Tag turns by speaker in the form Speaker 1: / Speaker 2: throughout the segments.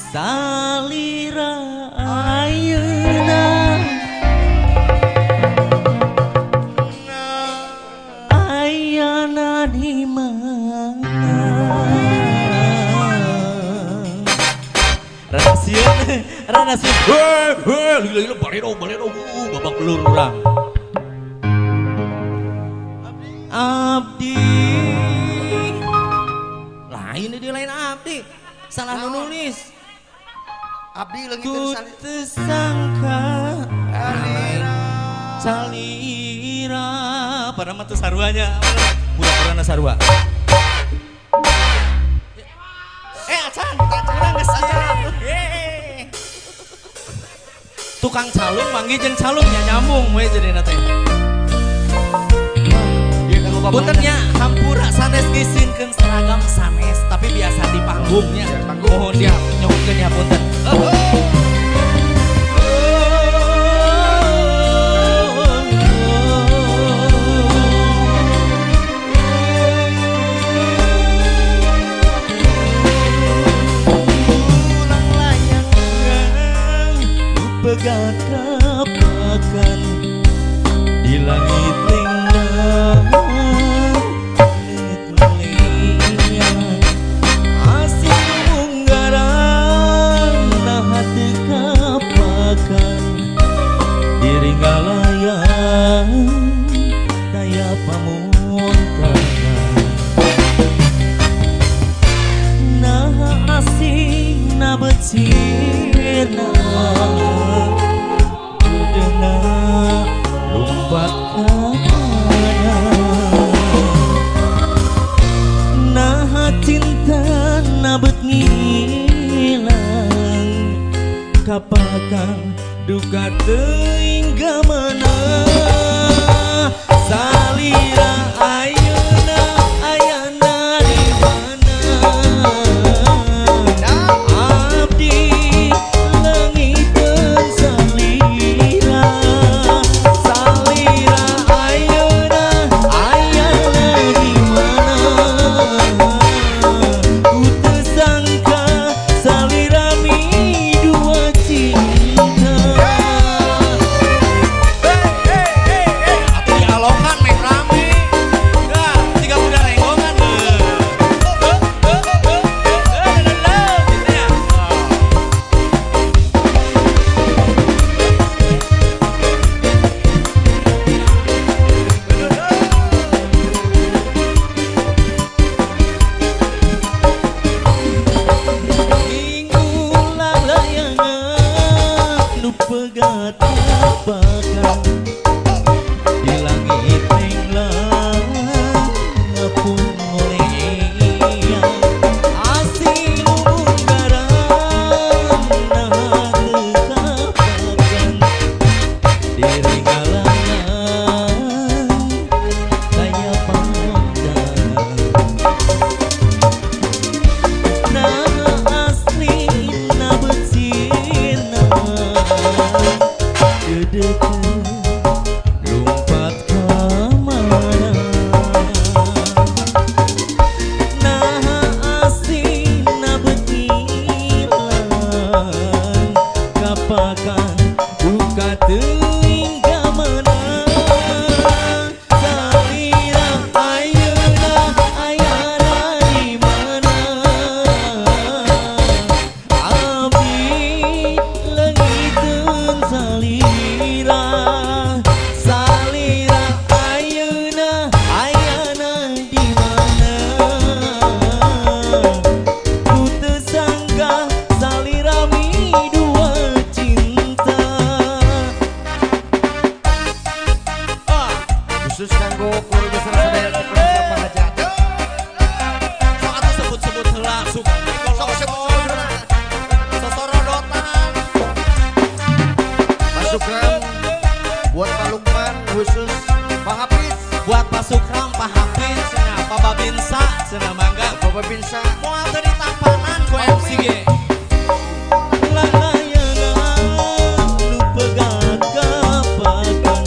Speaker 1: salira ayeuna ayana di mana rahasia gila balero babak belur urang abdi lain di lain abdi salah nulis
Speaker 2: abdi lagi
Speaker 1: ku tersangka salira pada mata sarwanya pura-pura sarwa acan urang geus tukang calung manggih jeung calungnya nyambung we jadi teh puntennya hampura sanes ngisinkeun seragam sanes tapi biasa di panggungnya mohon dia nyokeun ya punten pegat kapakan di langit lenggang langit asing unggaran nah teu kapakan diri ngalayan daya pamuntangan nah asing na becina lompat kemana nah cinta nabet ngilang kapakan duka teuing mana salira ayeuna ayana di mana abdi leungiteun salira salira ayeuna ayana di mana ku teu sangka salira mi dua cinta atuh dialokan meh rame dah tiga budak renggongan minggulang layangan nu pegat kapakan di langit tenglang ngapung ngoleang asing unggaran nah teu kapakan diri ngalayan daya pamuntangan nah asli na becina dedeukeun lompat kamana nah asli na betilang kapakan buka teuing ka mana salira ayeuna ayana di mana abdi leungiteun salira salira ayeuna ayana di mana ku teu sangka salira mi dua cinta
Speaker 2: khusus kanggo guru besar sadaya Profesor Mahajat
Speaker 1: sok atuh sebut-sebut heula suka
Speaker 2: sok sebut
Speaker 1: sosorodotan
Speaker 2: masukkan buat Pak Lukman khusus Pak Hafiz
Speaker 1: buat Pak Sukram, Pak Hafiz, cenah Pak Babinsa, cenah mangga
Speaker 2: Bapak Binsa
Speaker 1: moal teu ditampanan ku MC ge layangan nu pegat kapakan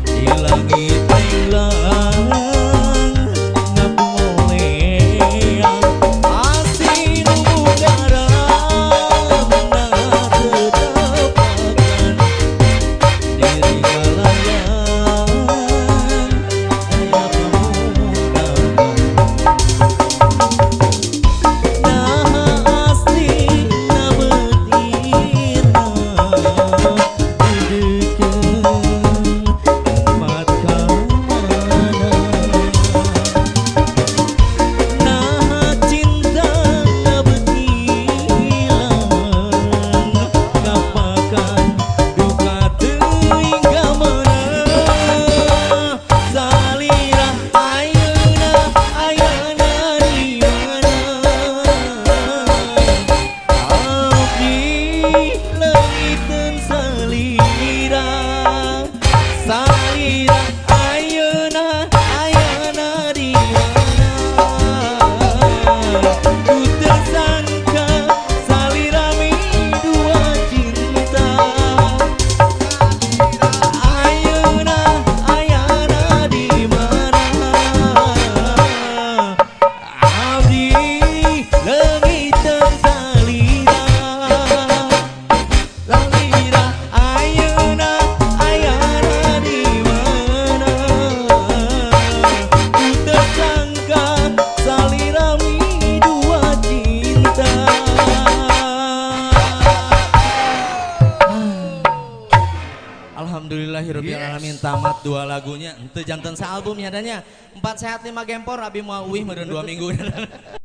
Speaker 1: di langit tenglang ngapung ngoleang asing unggaran Alhamdulillahirobbilalamin tamat 2 lagunya. Ente jantan sa album ya adanya. 4 sehat 5 gempor abi mau uih meureun 2 minggu.